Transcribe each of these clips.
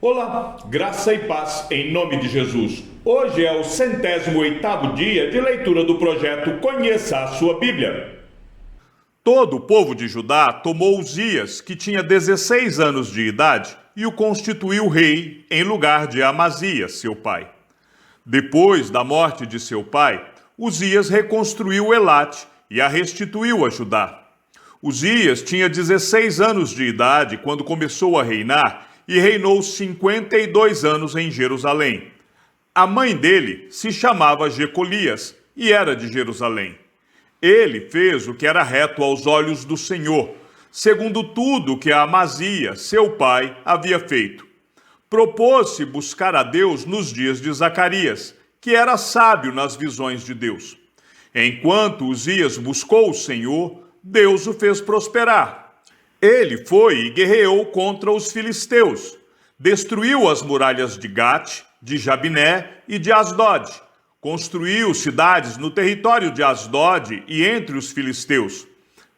Olá, graça e paz em nome de Jesus. Hoje é o 108º dia de leitura do projeto Conheça a Sua Bíblia. Todo o povo de Judá tomou Uzias, que tinha 16 anos de idade, e o constituiu rei em lugar de Amazias, seu pai. Depois da morte de seu pai, Uzias reconstruiu Elate e a restituiu a Judá. Uzias tinha 16 anos de idade quando começou a reinar e reinou 52 anos em Jerusalém. A mãe dele se chamava Jecolias e era de Jerusalém. Ele fez o que era reto aos olhos do Senhor, segundo tudo que Amazia, seu pai, havia feito. Propôs-se buscar a Deus nos dias de Zacarias, que era sábio nas visões de Deus. Enquanto Uzias buscou o Senhor, Deus o fez prosperar. Ele foi e guerreou contra os filisteus, destruiu as muralhas de Gate, de Jabiné e de Asdod, construiu cidades no território de Asdod e entre os filisteus.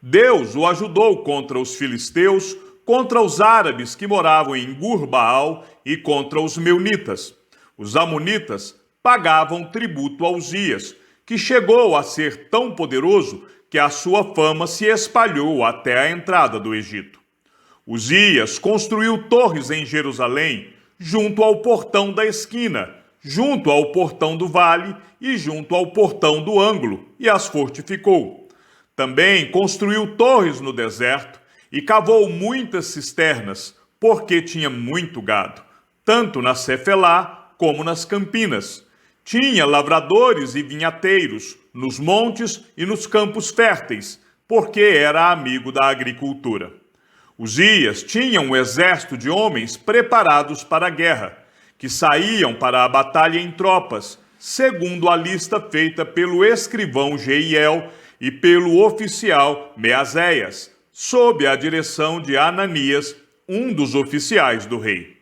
Deus o ajudou contra os filisteus, contra os árabes que moravam em Gur-Baal e contra os meunitas. Os amonitas pagavam tributo a Uzias, que chegou a ser tão poderoso que a sua fama se espalhou até a entrada do Egito. Uzias construiu torres em Jerusalém, junto ao portão da esquina, junto ao portão do vale e junto ao portão do ângulo, e as fortificou. Também construiu torres no deserto e cavou muitas cisternas, porque tinha muito gado, tanto na Cefelá como nas campinas. Tinha lavradores e vinhateiros nos montes e nos campos férteis, porque era amigo da agricultura. Uzias tinha um exército de homens preparados para a guerra, que saíam para a batalha em tropas, segundo a lista feita pelo escrivão Jeiel e pelo oficial Meazéias, sob a direção de Ananias, um dos oficiais do rei.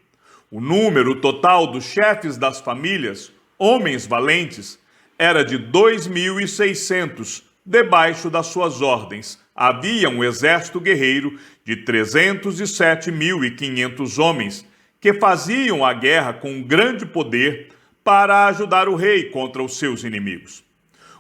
O número total dos chefes das famílias, homens valentes, era de 2.600, debaixo das suas ordens. Havia um exército guerreiro de 307.500 homens, que faziam a guerra com grande poder para ajudar o rei contra os seus inimigos.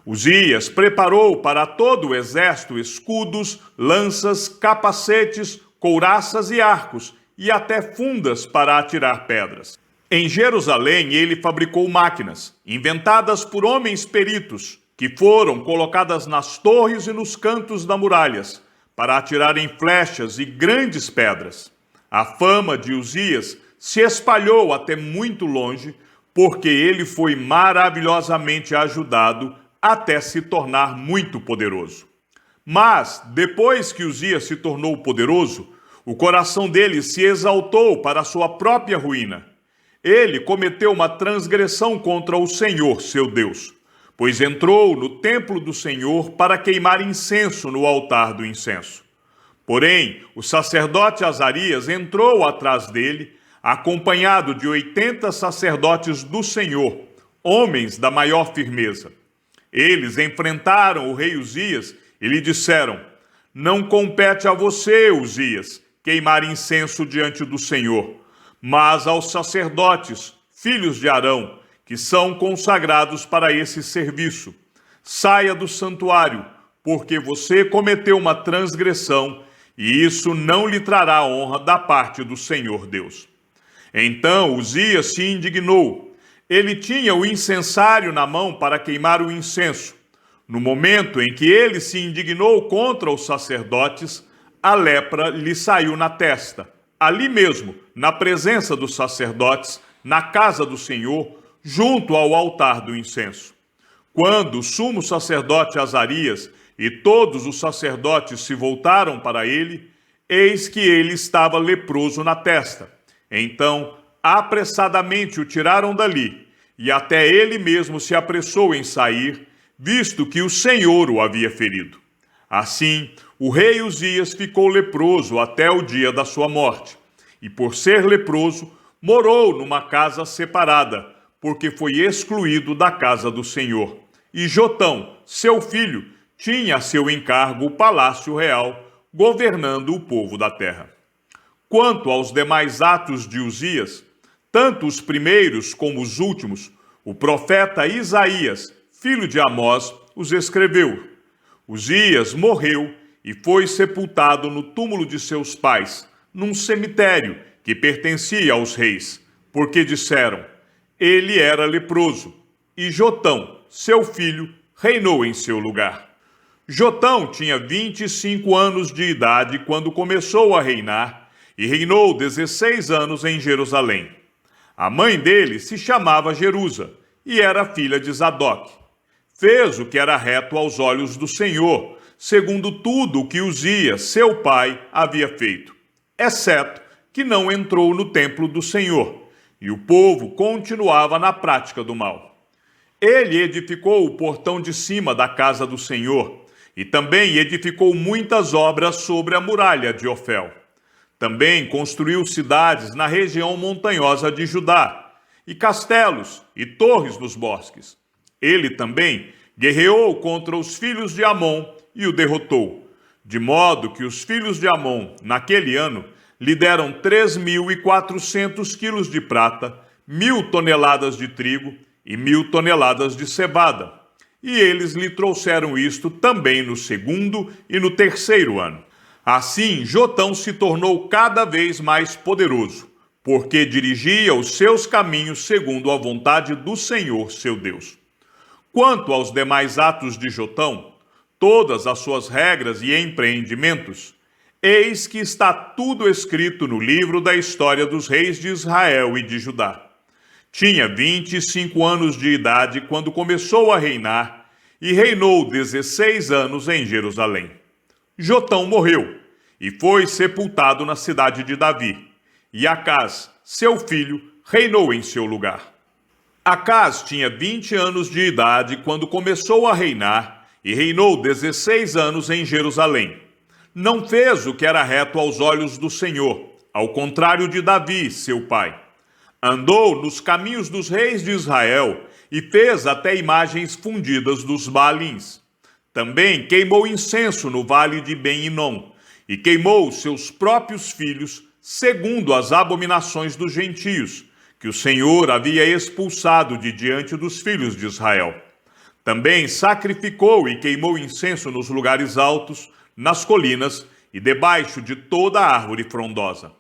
Uzias preparou para todo o exército escudos, lanças, capacetes, couraças e arcos, e até fundas para atirar pedras. Em Jerusalém, ele fabricou máquinas, inventadas por homens peritos, que foram colocadas nas torres e nos cantos das muralhas, para atirarem flechas e grandes pedras. A fama de Uzias se espalhou até muito longe, porque ele foi maravilhosamente ajudado até se tornar muito poderoso. Mas, depois que Uzias se tornou poderoso, o coração dele se exaltou para a sua própria ruína. Ele cometeu uma transgressão contra o Senhor, seu Deus, pois entrou no templo do Senhor para queimar incenso no altar do incenso. Porém, o sacerdote Azarias entrou atrás dele, acompanhado de 80 sacerdotes do Senhor, homens da maior firmeza. Eles enfrentaram o rei Uzias e lhe disseram: "Não compete a você, Uzias, queimar incenso diante do Senhor, mas aos sacerdotes, filhos de Arão, que são consagrados para esse serviço. Saia do santuário, porque você cometeu uma transgressão, e isso não lhe trará honra da parte do Senhor Deus." Então Uzias se indignou. Ele tinha o incensário na mão para queimar o incenso. No momento em que ele se indignou contra os sacerdotes, a lepra lhe saiu na testa. Ali mesmo, na presença dos sacerdotes, na casa do Senhor, junto ao altar do incenso. Quando o sumo sacerdote Azarias e todos os sacerdotes se voltaram para ele, eis que ele estava leproso na testa. Então, apressadamente o tiraram dali, e até ele mesmo se apressou em sair, visto que o Senhor o havia ferido. Assim, o rei Uzias ficou leproso até o dia da sua morte, e por ser leproso, morou numa casa separada, porque foi excluído da casa do Senhor. E Jotão, seu filho, tinha a seu encargo o palácio real, governando o povo da terra. Quanto aos demais atos de Uzias, tanto os primeiros como os últimos, o profeta Isaías, filho de Amós, os escreveu. Uzias morreu e foi sepultado no túmulo de seus pais, num cemitério que pertencia aos reis, porque disseram: ele era leproso, e Jotão, seu filho, reinou em seu lugar. Jotão tinha 25 anos de idade quando começou a reinar, e reinou 16 anos em Jerusalém. A mãe dele se chamava Jerusa, e era filha de Zadok. Fez o que era reto aos olhos do Senhor, segundo tudo o que Uzias, seu pai, havia feito, exceto que não entrou no templo do Senhor, e o povo continuava na prática do mal. Ele edificou o portão de cima da casa do Senhor, e também edificou muitas obras sobre a muralha de Ofel. Também construiu cidades na região montanhosa de Judá, e castelos e torres nos bosques. Ele também guerreou contra os filhos de Amon e o derrotou, de modo que os filhos de Amon, naquele ano, lhe deram 3.400 quilos de prata, 1.000 toneladas de trigo e 1.000 toneladas de cevada. E eles lhe trouxeram isto também no segundo e no terceiro ano. Assim, Jotão se tornou cada vez mais poderoso, porque dirigia os seus caminhos segundo a vontade do Senhor, seu Deus. Quanto aos demais atos de Jotão, todas as suas regras e empreendimentos, eis que está tudo escrito no livro da história dos reis de Israel e de Judá. Tinha 25 anos de idade quando começou a reinar, e reinou 16 anos em Jerusalém. Jotão morreu, e foi sepultado na cidade de Davi, e Acás, seu filho, reinou em seu lugar. Acás tinha 20 anos de idade quando começou a reinar, e reinou 16 anos em Jerusalém. Não fez o que era reto aos olhos do Senhor, ao contrário de Davi, seu pai. Andou nos caminhos dos reis de Israel e fez até imagens fundidas dos Baalins. Também queimou incenso no vale de Ben-Hinom e queimou seus próprios filhos segundo as abominações dos gentios, que o Senhor havia expulsado de diante dos filhos de Israel. Também sacrificou e queimou incenso nos lugares altos, nas colinas e debaixo de toda árvore frondosa.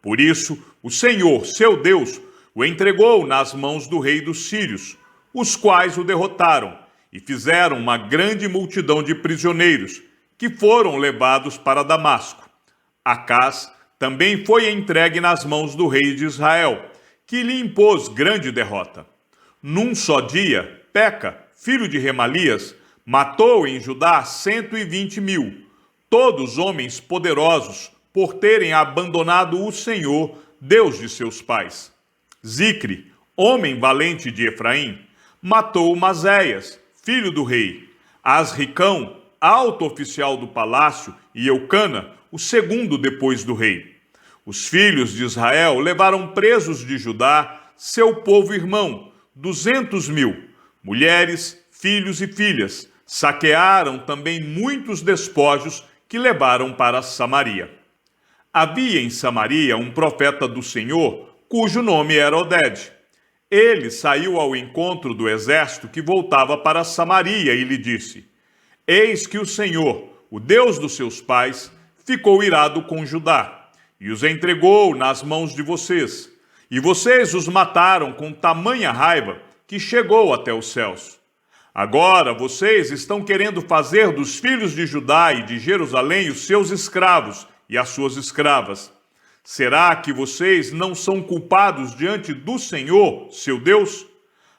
Por isso, o Senhor, seu Deus, o entregou nas mãos do rei dos sírios, os quais o derrotaram e fizeram uma grande multidão de prisioneiros, que foram levados para Damasco. Acás também foi entregue nas mãos do rei de Israel, que lhe impôs grande derrota. Num só dia, Peca, filho de Remalias, matou em Judá 120.000, todos homens poderosos, por terem abandonado o Senhor, Deus de seus pais. Zicre, homem valente de Efraim, matou Mazéias, filho do rei, Asricão, alto oficial do palácio, e Eucana, o segundo depois do rei. Os filhos de Israel levaram presos de Judá, seu povo irmão, 200.000, mulheres, filhos e filhas. Saquearam também muitos despojos que levaram para Samaria. Havia em Samaria um profeta do Senhor, cujo nome era Oded. Ele saiu ao encontro do exército que voltava para Samaria e lhe disse: eis que o Senhor, o Deus dos seus pais, ficou irado com Judá, e os entregou nas mãos de vocês. E vocês os mataram com tamanha raiva que chegou até os céus. Agora vocês estão querendo fazer dos filhos de Judá e de Jerusalém os seus escravos e as suas escravas. Será que vocês não são culpados diante do Senhor, seu Deus?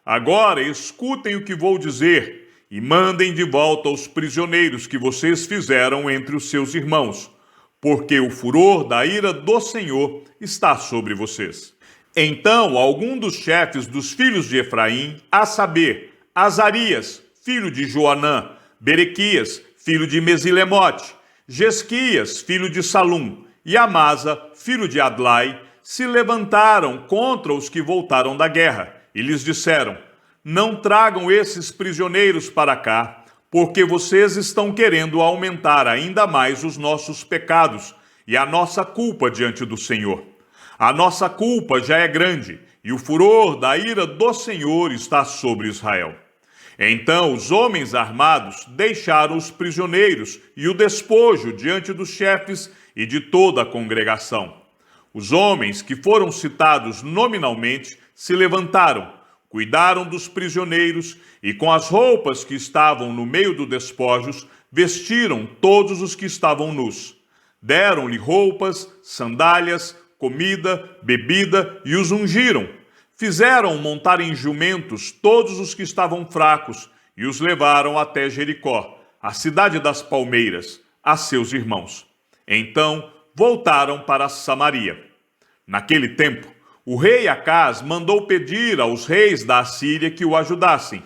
Agora escutem o que vou dizer e mandem de volta os prisioneiros que vocês fizeram entre os seus irmãos, porque o furor da ira do Senhor está sobre vocês. Então algum dos chefes dos filhos de Efraim, a saber, Azarias, filho de Joanã, Berequias, filho de Mesilemote, Jesquias, filho de Salum, e Amasa, filho de Adlai, se levantaram contra os que voltaram da guerra, e lhes disseram: não tragam esses prisioneiros para cá, porque vocês estão querendo aumentar ainda mais os nossos pecados e a nossa culpa diante do Senhor. A nossa culpa já é grande, e o furor da ira do Senhor está sobre Israel. Então os homens armados deixaram os prisioneiros e o despojo diante dos chefes e de toda a congregação. Os homens que foram citados nominalmente se levantaram, cuidaram dos prisioneiros e, com as roupas que estavam no meio dos despojos, vestiram todos os que estavam nus. Deram-lhe roupas, sandálias, comida, bebida e os ungiram. Fizeram montar em jumentos todos os que estavam fracos e os levaram até Jericó, a cidade das palmeiras, a seus irmãos. Então voltaram para Samaria. Naquele tempo, o rei Acaz mandou pedir aos reis da Assíria que o ajudassem,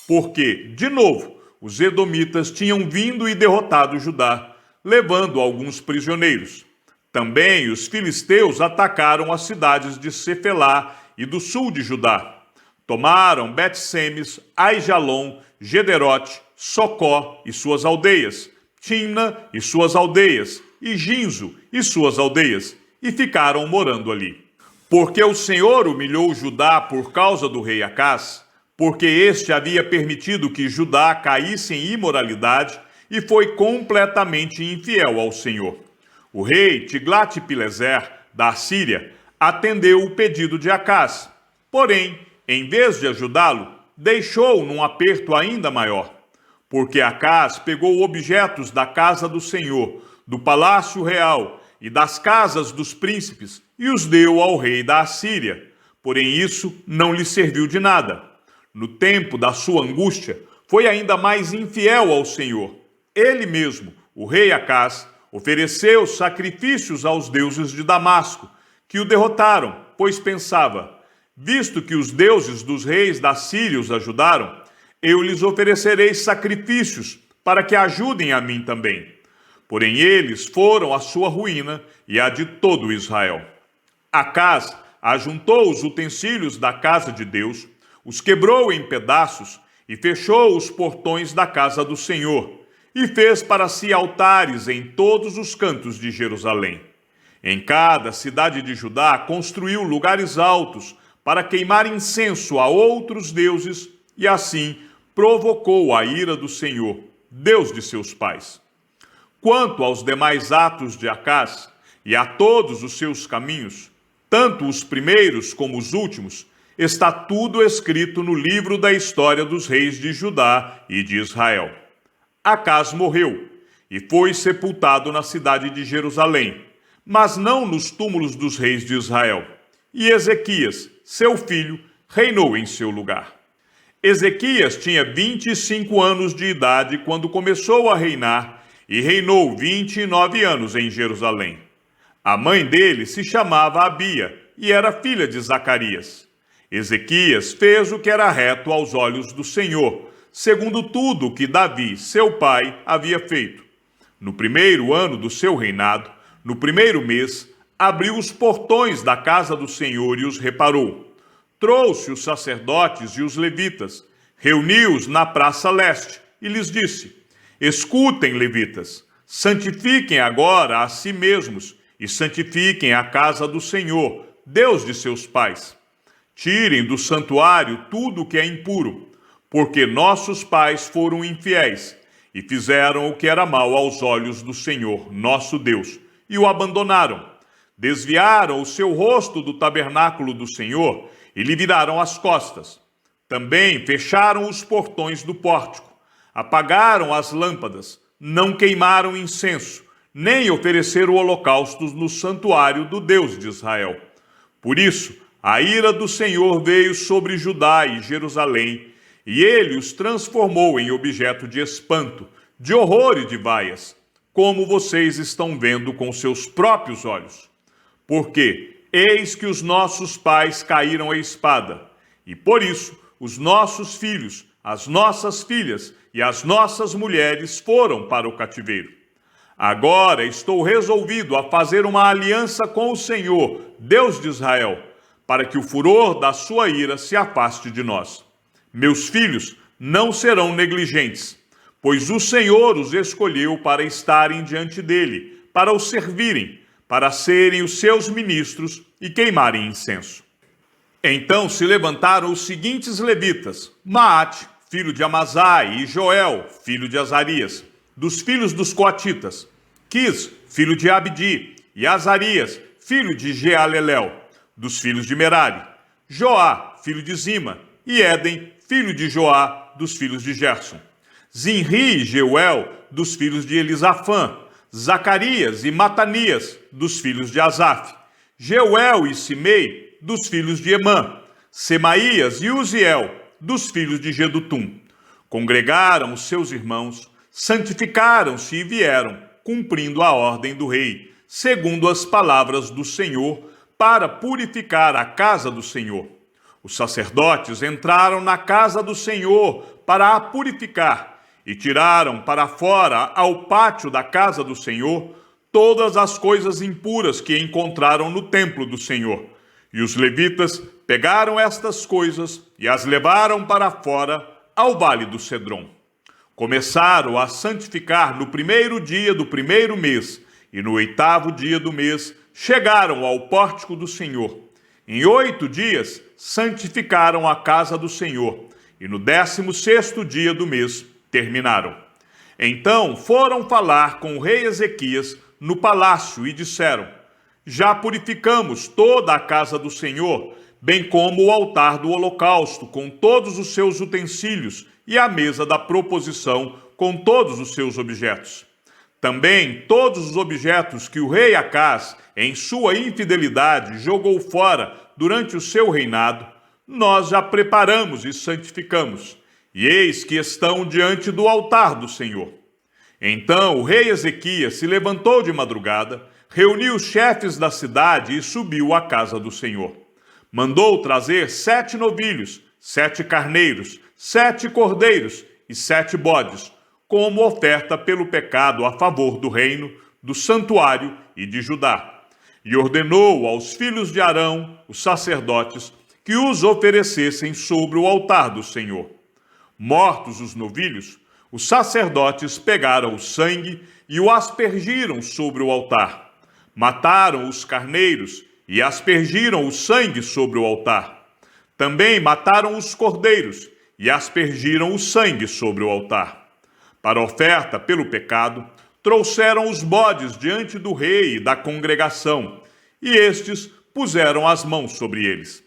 porque, de novo, os edomitas tinham vindo e derrotado Judá, levando alguns prisioneiros. Também os filisteus atacaram as cidades de Cefelá e do sul de Judá. Tomaram Bet-Semes, Aijalon, Gederote, Socó e suas aldeias, Timna e suas aldeias, e Ginzo e suas aldeias, e ficaram morando ali. Porque o Senhor humilhou Judá por causa do rei Acaz, porque este havia permitido que Judá caísse em imoralidade e foi completamente infiel ao Senhor. O rei Tiglat-Pileser, da Assíria, atendeu o pedido de Acaz, porém, em vez de ajudá-lo, deixou-o num aperto ainda maior, porque Acaz pegou objetos da casa do Senhor, do palácio real e das casas dos príncipes e os deu ao rei da Assíria. Porém, isso não lhe serviu de nada. No tempo da sua angústia, foi ainda mais infiel ao Senhor. Ele mesmo, o rei Acaz, ofereceu sacrifícios aos deuses de Damasco, que o derrotaram, pois pensava: visto que os deuses dos reis da Síria os ajudaram, eu lhes oferecerei sacrifícios para que ajudem a mim também. Porém eles foram a sua ruína e a de todo Israel. Acaz ajuntou os utensílios da casa de Deus, os quebrou em pedaços e fechou os portões da casa do Senhor, e fez para si altares em todos os cantos de Jerusalém. Em cada cidade de Judá construiu lugares altos para queimar incenso a outros deuses, e assim provocou a ira do Senhor, Deus de seus pais. Quanto aos demais atos de Acaz e a todos os seus caminhos, tanto os primeiros como os últimos, está tudo escrito no livro da história dos reis de Judá e de Israel. Acaz morreu e foi sepultado na cidade de Jerusalém, mas não nos túmulos dos reis de Israel. E Ezequias, seu filho, reinou em seu lugar. Ezequias tinha 25 anos de idade quando começou a reinar e reinou 29 anos em Jerusalém. A mãe dele se chamava Abia e era filha de Zacarias. Ezequias fez o que era reto aos olhos do Senhor, segundo tudo o que Davi, seu pai, havia feito. No primeiro ano do seu reinado, no primeiro mês, abriu os portões da casa do Senhor e os reparou. Trouxe os sacerdotes e os levitas, reuniu-os na praça leste e lhes disse: escutem, levitas, santifiquem agora a si mesmos e santifiquem a casa do Senhor, Deus de seus pais. Tirem do santuário tudo o que é impuro, porque nossos pais foram infiéis e fizeram o que era mal aos olhos do Senhor, nosso Deus, e o abandonaram. Desviaram o seu rosto do tabernáculo do Senhor e lhe viraram as costas. Também fecharam os portões do pórtico, apagaram as lâmpadas, não queimaram incenso, nem ofereceram holocaustos no santuário do Deus de Israel. Por isso, a ira do Senhor veio sobre Judá e Jerusalém, e ele os transformou em objeto de espanto, de horror e de vaias, como vocês estão vendo com seus próprios olhos. Porque eis que os nossos pais caíram à espada, e por isso os nossos filhos, as nossas filhas e as nossas mulheres foram para o cativeiro. Agora estou resolvido a fazer uma aliança com o Senhor, Deus de Israel, para que o furor da sua ira se afaste de nós. Meus filhos não serão negligentes, pois o Senhor os escolheu para estarem diante dele, para o servirem, para serem os seus ministros e queimarem incenso. Então se levantaram os seguintes levitas: Maate, filho de Amasai, e Joel, filho de Azarias, dos filhos dos coatitas; Quis, filho de Abdi, e Azarias, filho de Jealelel, dos filhos de Merari; Joá, filho de Zima, e Éden, filho de Joá, dos filhos de Gerson; Zinri e Jeuel, dos filhos de Elisafã; Zacarias e Matanias, dos filhos de Asaf; Jeuel e Simei, dos filhos de Emã; Semaías e Uziel, dos filhos de Jedutum. Congregaram os seus irmãos, santificaram-se e vieram, cumprindo a ordem do rei, segundo as palavras do Senhor, para purificar a casa do Senhor. Os sacerdotes entraram na casa do Senhor para a purificar, e tiraram para fora, ao pátio da casa do Senhor, todas as coisas impuras que encontraram no templo do Senhor. E os levitas pegaram estas coisas e as levaram para fora, ao vale do Cedron. Começaram a santificar no primeiro dia do primeiro mês, e no 8º dia do mês chegaram ao pórtico do Senhor. Em 8 dias santificaram a casa do Senhor, e no 16º dia do mês terminaram. Então foram falar com o rei Ezequias no palácio e disseram: Já purificamos toda a casa do Senhor, bem como o altar do holocausto, com todos os seus utensílios, e a mesa da proposição, com todos os seus objetos. Também todos os objetos que o rei Acaz, em sua infidelidade, jogou fora durante o seu reinado, nós já preparamos e santificamos, e eis que estão diante do altar do Senhor. Então o rei Ezequias se levantou de madrugada, reuniu os chefes da cidade e subiu à casa do Senhor. Mandou trazer 7 novilhos, 7 carneiros, 7 cordeiros e 7 bodes, como oferta pelo pecado a favor do reino, do santuário e de Judá. E ordenou aos filhos de Arão, os sacerdotes, que os oferecessem sobre o altar do Senhor. Mortos os novilhos, os sacerdotes pegaram o sangue e o aspergiram sobre o altar. Mataram os carneiros e aspergiram o sangue sobre o altar. Também mataram os cordeiros e aspergiram o sangue sobre o altar. Para oferta pelo pecado, trouxeram os bodes diante do rei e da congregação, e estes puseram as mãos sobre eles.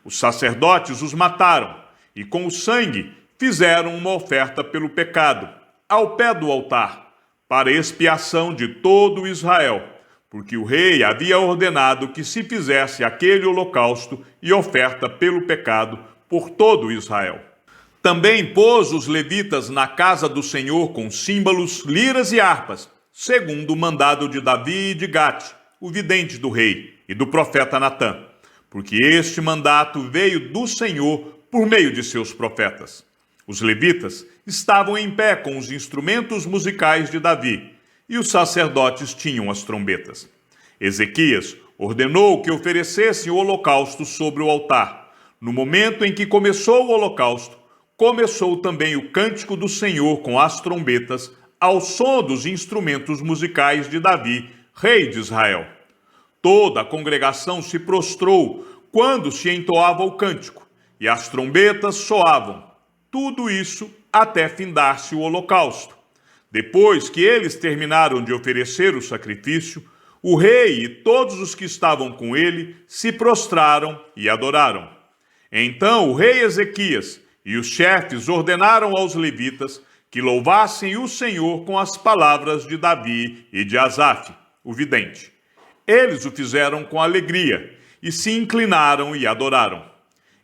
Os sacerdotes os mataram, e com o sangue fizeram uma oferta pelo pecado, ao pé do altar, para expiação de todo Israel, porque o rei havia ordenado que se fizesse aquele holocausto e oferta pelo pecado por todo Israel. Também pôs os levitas na casa do Senhor com símbolos, liras e harpas, segundo o mandado de Davi e de Gate, o vidente do rei, e do profeta Natã, porque este mandato veio do Senhor por meio de seus profetas. Os levitas estavam em pé com os instrumentos musicais de Davi, e os sacerdotes tinham as trombetas. Ezequias ordenou que oferecessem o holocausto sobre o altar. No momento em que começou o holocausto, começou também o cântico do Senhor com as trombetas, ao som dos instrumentos musicais de Davi, rei de Israel. Toda a congregação se prostrou quando se entoava o cântico, e as trombetas soavam. Tudo isso até findar-se o holocausto. Depois que eles terminaram de oferecer o sacrifício, o rei e todos os que estavam com ele se prostraram e adoraram. Então o rei Ezequias e os chefes ordenaram aos levitas que louvassem o Senhor com as palavras de Davi e de Asaf, o vidente. Eles o fizeram com alegria e se inclinaram e adoraram.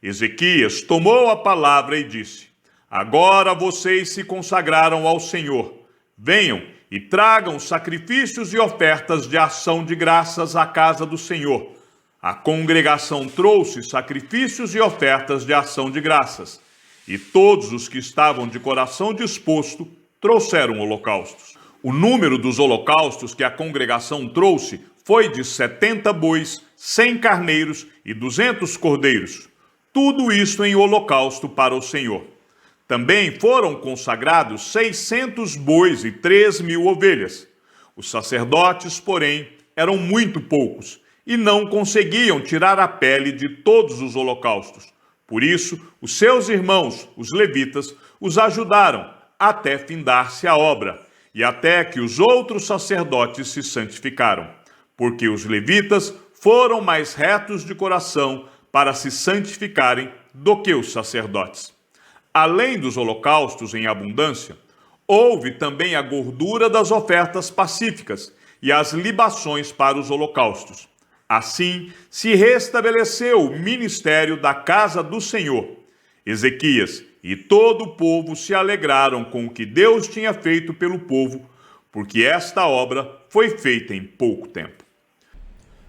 Ezequias tomou a palavra e disse: Agora vocês se consagraram ao Senhor. Venham e tragam sacrifícios e ofertas de ação de graças à casa do Senhor. A congregação trouxe sacrifícios e ofertas de ação de graças, e todos os que estavam de coração disposto trouxeram holocaustos. O número dos holocaustos que a congregação trouxe foi de 70 bois, 100 carneiros e 200 cordeiros. Tudo isto em holocausto para o Senhor. Também foram consagrados 600 bois e 3.000 ovelhas. Os sacerdotes, porém, eram muito poucos, e não conseguiam tirar a pele de todos os holocaustos. Por isso, os seus irmãos, os levitas, os ajudaram até findar-se a obra, e até que os outros sacerdotes se santificaram, porque os levitas foram mais retos de coração para se santificarem do que os sacerdotes. Além dos holocaustos em abundância, houve também a gordura das ofertas pacíficas e as libações para os holocaustos. Assim, se restabeleceu o ministério da casa do Senhor. Ezequias e todo o povo se alegraram com o que Deus tinha feito pelo povo, porque esta obra foi feita em pouco tempo.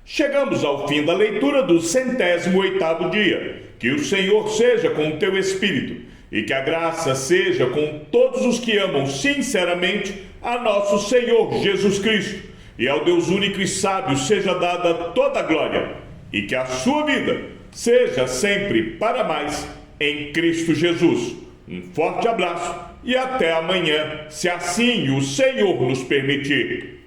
Chegamos ao fim da leitura do 108º dia. Que o Senhor seja com o teu espírito e que a graça seja com todos os que amam sinceramente a nosso Senhor Jesus Cristo. E ao Deus único e sábio seja dada toda a glória, e que a sua vida seja sempre para mais em Cristo Jesus. Um forte abraço e até amanhã, se assim o Senhor nos permitir.